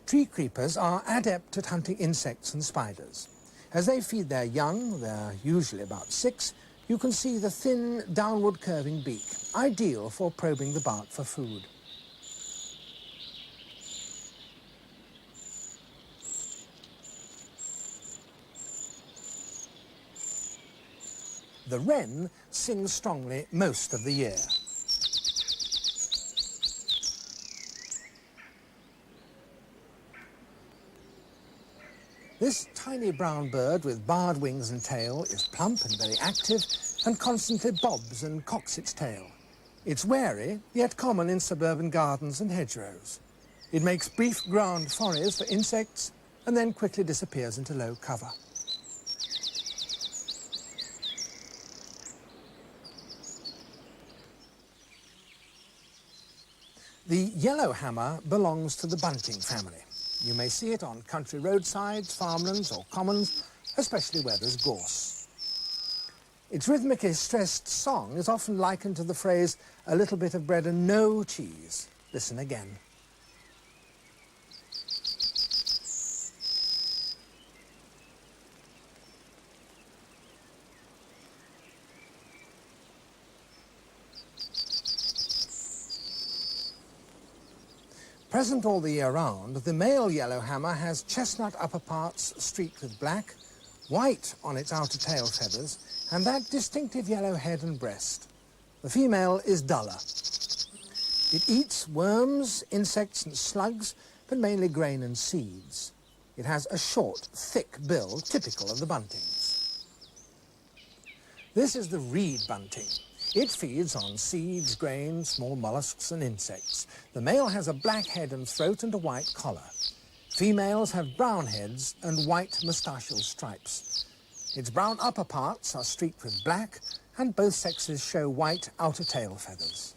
Tree creepers are adept at hunting insects and spiders. As they feed their young, they're usually about 6, you can see the thin, downward curving beak, ideal for probing the bark for food. The wren sings strongly most of the year. This tiny brown bird with barred wings and tail is plump and very active and constantly bobs and cocks its tail. It's wary, yet common in suburban gardens and hedgerows. It makes brief ground forays for insects and then quickly disappears into low cover. The yellowhammer belongs to the bunting family. You may see it on country roadsides, farmlands or commons, especially where there's gorse. Its rhythmically stressed song is often likened to the phrase, "a little bit of bread and no cheese." Listen again. Present all the year round, the male yellowhammer has chestnut upper parts streaked with black, white on its outer tail feathers, and that distinctive yellow head and breast. The female is duller. It eats worms, insects and slugs, but mainly grain and seeds. It has a short, thick bill, typical of the buntings. This is the reed bunting. It feeds on seeds, grain, small mollusks and insects. The male has a black head and throat and a white collar. Females have brown heads and white moustachial stripes. Its brown upper parts are streaked with black, and both sexes show white outer tail feathers.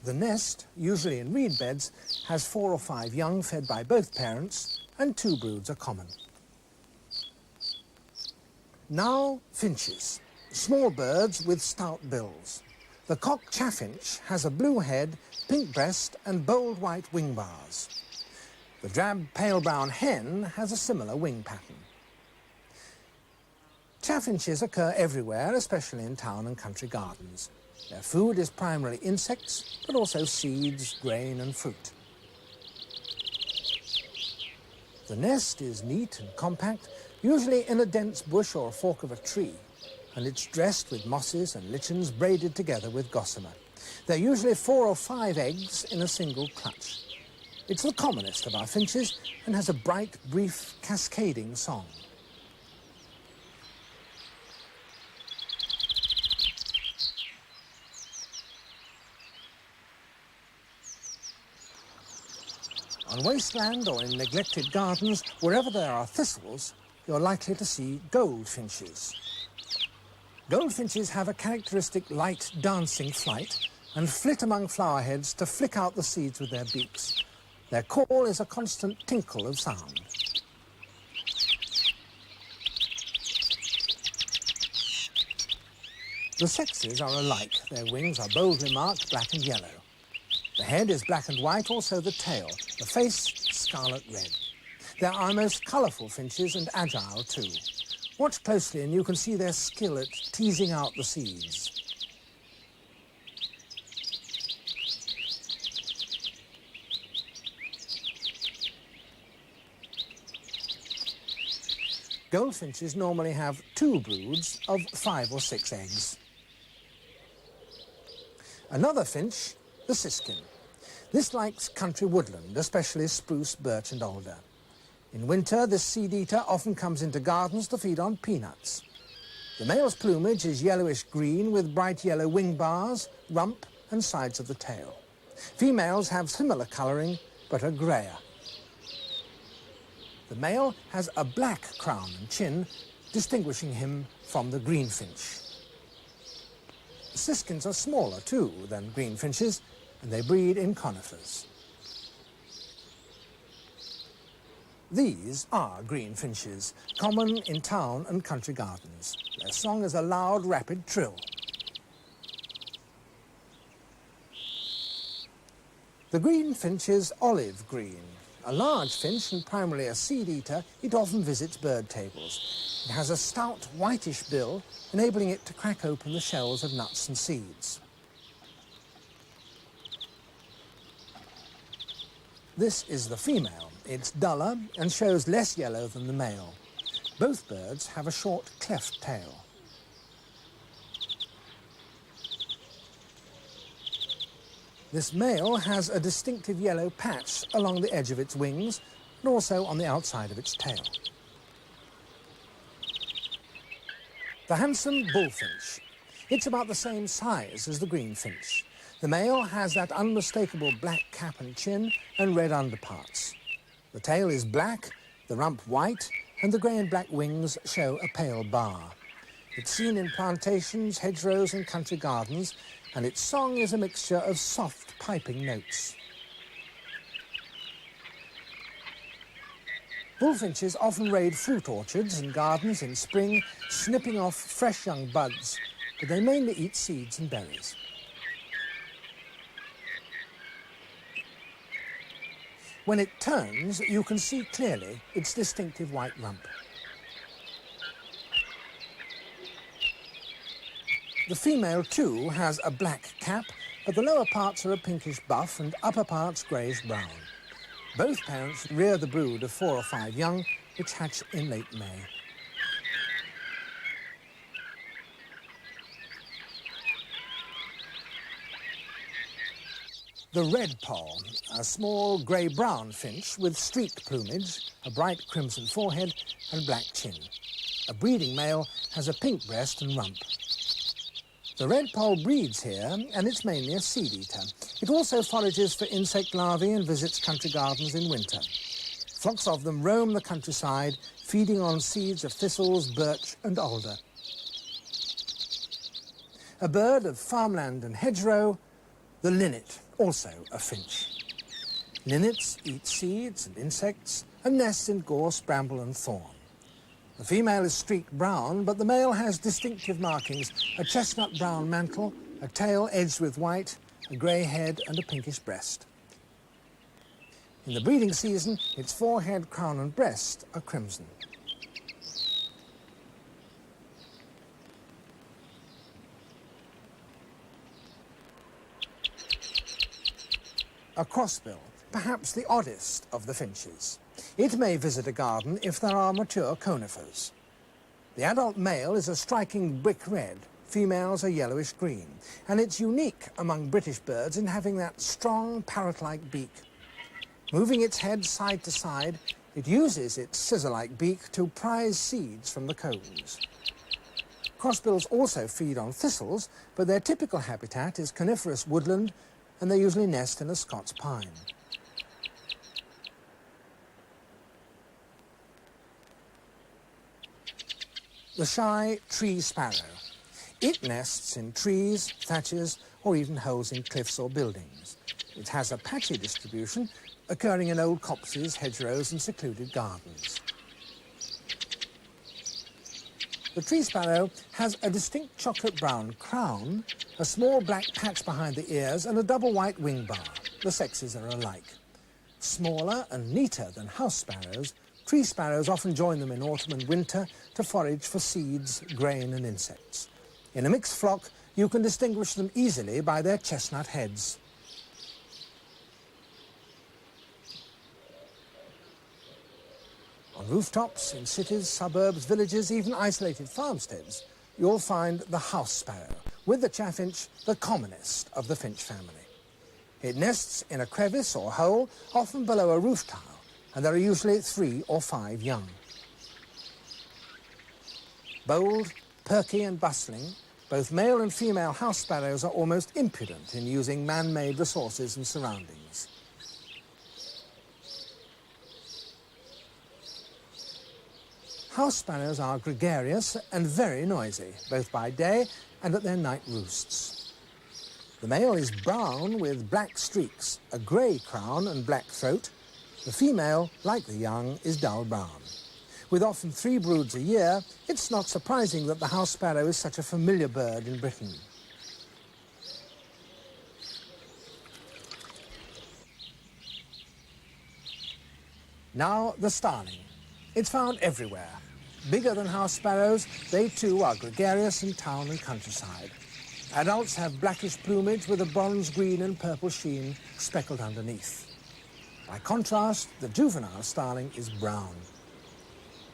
The nest, usually in reed beds, has 4 or 5 young fed by both parents, and 2 broods are common. Now, finches, small birds with stout bills. The cock chaffinch has a blue head, pink breast and bold white wing bars. The drab pale brown hen has a similar wing pattern. Chaffinches occur everywhere, especially in town and country gardens. Their food is primarily insects, but also seeds, grain and fruit. The nest is neat and compact, usually in a dense bush or a fork of a tree, and it's dressed with mosses and lichens braided together with gossamer. There are usually 4 or 5 eggs in a single clutch. It's the commonest of our finches and has a bright, brief, cascading song. On wasteland or in neglected gardens, wherever there are thistles, you're likely to see goldfinches. Goldfinches have a characteristic light dancing flight and flit among flower heads to flick out the seeds with their beaks. Their call is a constant tinkle of sound. The sexes are alike. Their wings are boldly marked black and yellow. The head is black and white, also the tail. The face, scarlet red. They're our most colourful finches and agile too. Watch closely and you can see their skill at teasing out the seeds. Goldfinches normally have 2 broods of 5 or 6 eggs. Another finch, the siskin. This likes country woodland, especially spruce, birch and alder. In winter, this seed-eater often comes into gardens to feed on peanuts. The male's plumage is yellowish-green with bright yellow wing bars, rump and sides of the tail. Females have similar colouring, but are greyer. The male has a black crown and chin, distinguishing him from the greenfinch. Siskins are smaller, too, than greenfinches, and they breed in conifers. These are greenfinches, common in town and country gardens. Their song is a loud, rapid trill. The greenfinch is olive green. A large finch and primarily a seed-eater, it often visits bird tables. It has a stout, whitish bill, enabling it to crack open the shells of nuts and seeds. This is the female. It's duller and shows less yellow than the male. Both birds have a short cleft tail. This male has a distinctive yellow patch along the edge of its wings and also on the outside of its tail. The handsome bullfinch. It's about the same size as the greenfinch. The male has that unmistakable black cap and chin and red underparts. The tail is black, the rump white, and the grey and black wings show a pale bar. It's seen in plantations, hedgerows and country gardens, and its song is a mixture of soft piping notes. Bullfinches often raid fruit orchards and gardens in spring, snipping off fresh young buds, but they mainly eat seeds and berries. When it turns, you can see clearly its distinctive white rump. The female, too, has a black cap, but the lower parts are a pinkish buff and upper parts greyish-brown. Both parents rear the brood of 4 or 5 young, which hatch in late May. The redpoll, a small grey-brown finch with streaked plumage, a bright crimson forehead and black chin. A breeding male has a pink breast and rump. The redpoll breeds here, and it's mainly a seed eater. It also forages for insect larvae and visits country gardens in winter. Flocks of them roam the countryside, feeding on seeds of thistles, birch and alder. A bird of farmland and hedgerow, the linnet, also a finch. Linnets eat seeds and insects and nest in gorse, bramble and thorn. The female is streaked brown, but the male has distinctive markings: a chestnut brown mantle, a tail edged with white, a grey head and a pinkish breast. In the breeding season, its forehead, crown and breast are crimson. A crossbill, perhaps the oddest of the finches. It may visit a garden if there are mature conifers. The adult male is a striking brick red, females are yellowish green, and it's unique among British birds in having that strong parrot-like beak. Moving its head side to side, it uses its scissor-like beak to prize seeds from the cones. Crossbills also feed on thistles, but their typical habitat is coniferous woodland, and they usually nest in a Scots pine. The shy tree sparrow. It nests in trees, thatches, or even holes in cliffs or buildings. It has a patchy distribution, occurring in old copses, hedgerows and secluded gardens. The tree sparrow has a distinct chocolate brown crown, a small black patch behind the ears and a double white wing bar. The sexes are alike. Smaller and neater than house sparrows, tree sparrows often join them in autumn and winter to forage for seeds, grain and insects. In a mixed flock, you can distinguish them easily by their chestnut heads. On rooftops, in cities, suburbs, villages, even isolated farmsteads, you'll find the house sparrow, with the chaffinch, the commonest of the finch family. It nests in a crevice or hole, often below a roof tile, and there are usually 3 or 5 young. Bold, perky and bustling, both male and female house sparrows are almost impudent in using man-made resources and surroundings. House sparrows are gregarious and very noisy, both by day and at their night roosts. The male is brown with black streaks, a grey crown and black throat. The female, like the young, is dull brown. With often 3 broods a year, it's not surprising that the house sparrow is such a familiar bird in Britain. Now the starling. It's found everywhere. Bigger than house sparrows, they too are gregarious in town and countryside. Adults have blackish plumage with a bronze green and purple sheen speckled underneath. By contrast, the juvenile starling is brown.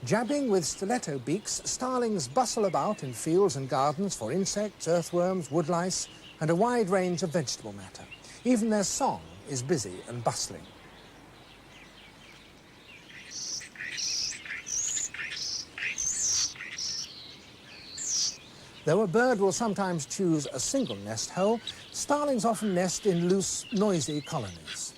Jabbing with stiletto beaks, starlings bustle about in fields and gardens for insects, earthworms, woodlice, and a wide range of vegetable matter. Even their song is busy and bustling. Though a bird will sometimes choose a single nest hole, starlings often nest in loose, noisy colonies.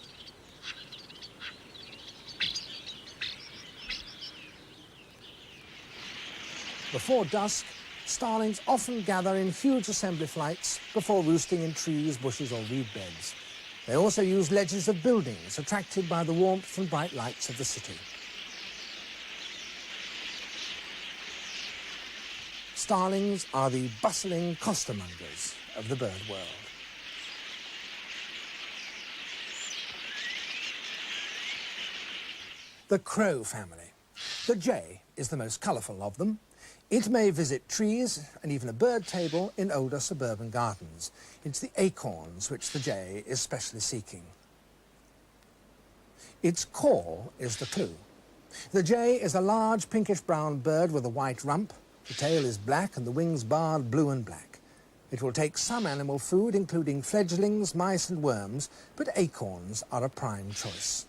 Before dusk, starlings often gather in huge assembly flights before roosting in trees, bushes or reed beds. They also use ledges of buildings, attracted by the warmth and bright lights of the city. Starlings are the bustling costermongers of the bird world. The crow family. The jay is the most colourful of them. It may visit trees and even a bird table in older suburban gardens. It's the acorns which the jay is specially seeking. Its call is the clue. The jay is a large pinkish-brown bird with a white rump. The tail is black and the wings barred blue and black. It will take some animal food, including fledglings, mice and worms, but acorns are a prime choice.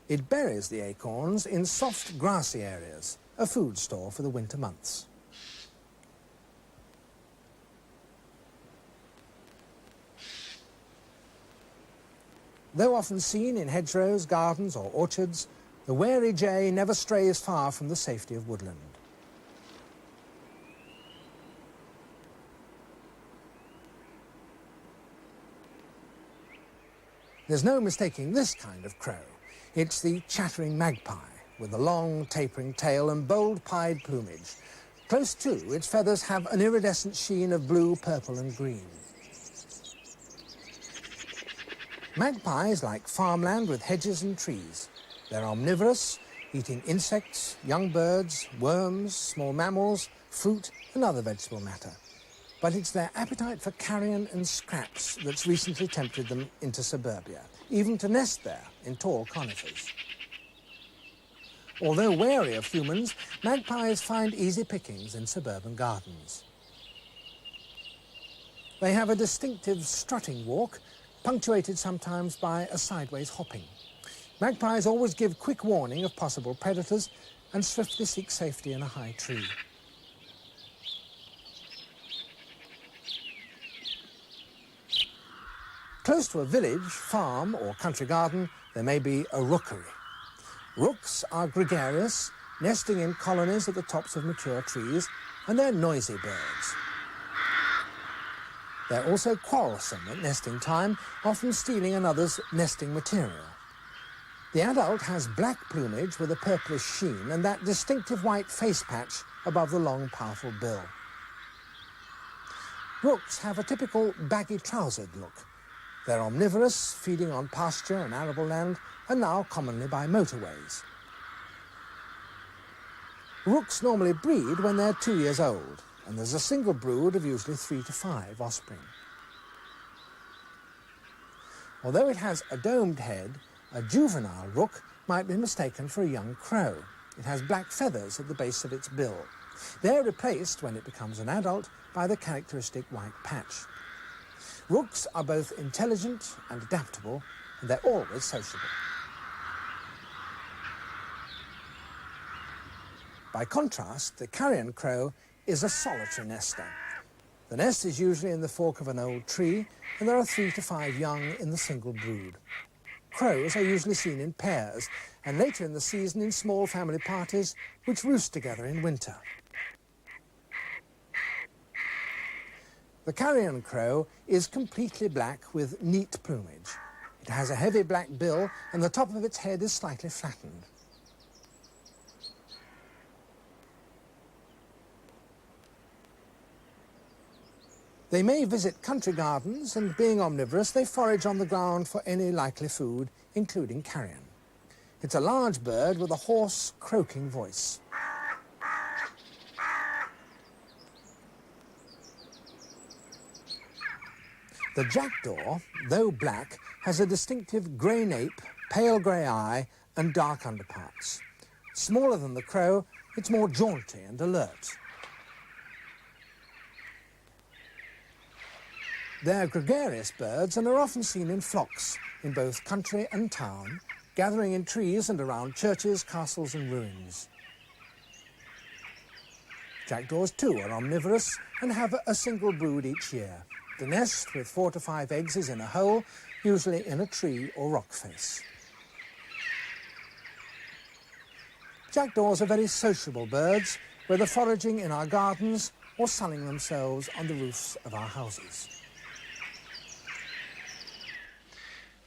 It buries the acorns in soft grassy areas, a food store for the winter months. Though often seen in hedgerows, gardens or orchards, the wary jay never strays far from the safety of woodland. There's no mistaking this kind of crow. It's the chattering magpie, with a long, tapering tail and bold pied plumage. Close to, its feathers have an iridescent sheen of blue, purple and green. Magpies like farmland with hedges and trees. They're omnivorous, eating insects, young birds, worms, small mammals, fruit and other vegetable matter. But it's their appetite for carrion and scraps that's recently tempted them into suburbia, even to nest there in tall conifers. Although wary of humans, magpies find easy pickings in suburban gardens. They have a distinctive strutting walk, punctuated sometimes by a sideways hopping. Magpies always give quick warning of possible predators and swiftly seek safety in a high tree. Close to a village, farm or country garden, there may be a rookery. Rooks are gregarious, nesting in colonies at the tops of mature trees, and they're noisy birds. They're also quarrelsome at nesting time, often stealing another's nesting material. The adult has black plumage with a purplish sheen and that distinctive white face patch above the long, powerful bill. Rooks have a typical baggy-trousered look. They're omnivorous, feeding on pasture and arable land, and now commonly by motorways. Rooks normally breed when they're 2 years old, and there's a single brood of usually 3 to 5 offspring. Although it has a domed head, a juvenile rook might be mistaken for a young crow. It has black feathers at the base of its bill. They're replaced, when it becomes an adult, by the characteristic white patch. Rooks are both intelligent and adaptable, and they're always sociable. By contrast, the carrion crow is a solitary nester. The nest is usually in the fork of an old tree, and there are 3 to 5 young in the single brood. Crows are usually seen in pairs, and later in the season in small family parties, which roost together in winter. The carrion crow is completely black with neat plumage. It has a heavy black bill and the top of its head is slightly flattened. They may visit country gardens and, being omnivorous, they forage on the ground for any likely food, including carrion. It's a large bird with a hoarse, croaking voice. The jackdaw, though black, has a distinctive grey nape, pale grey eye and dark underparts. Smaller than the crow, it's more jaunty and alert. They're gregarious birds and are often seen in flocks in both country and town, gathering in trees and around churches, castles and ruins. Jackdaws too are omnivorous and have a single brood each year. The nest with 4 to 5 eggs is in a hole, usually in a tree or rock face. Jackdaws are very sociable birds, whether foraging in our gardens or sunning themselves on the roofs of our houses.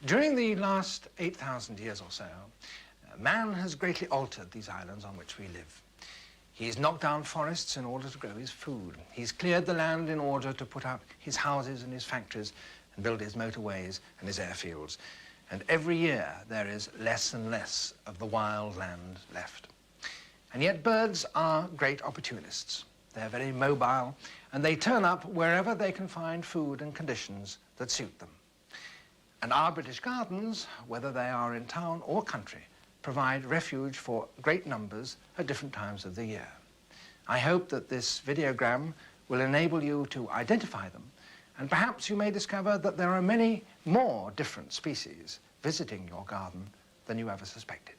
During the last 8,000 years or so, man has greatly altered these islands on which we live. He's knocked down forests in order to grow his food. He's cleared the land in order to put up his houses and his factories and build his motorways and his airfields. And every year there is less and less of the wild land left. And yet birds are great opportunists. They're very mobile and they turn up wherever they can find food and conditions that suit them. And our British gardens, whether they are in town or country, provide refuge for great numbers at different times of the year. I hope that this videogram will enable you to identify them, and perhaps you may discover that there are many more different species visiting your garden than you ever suspected.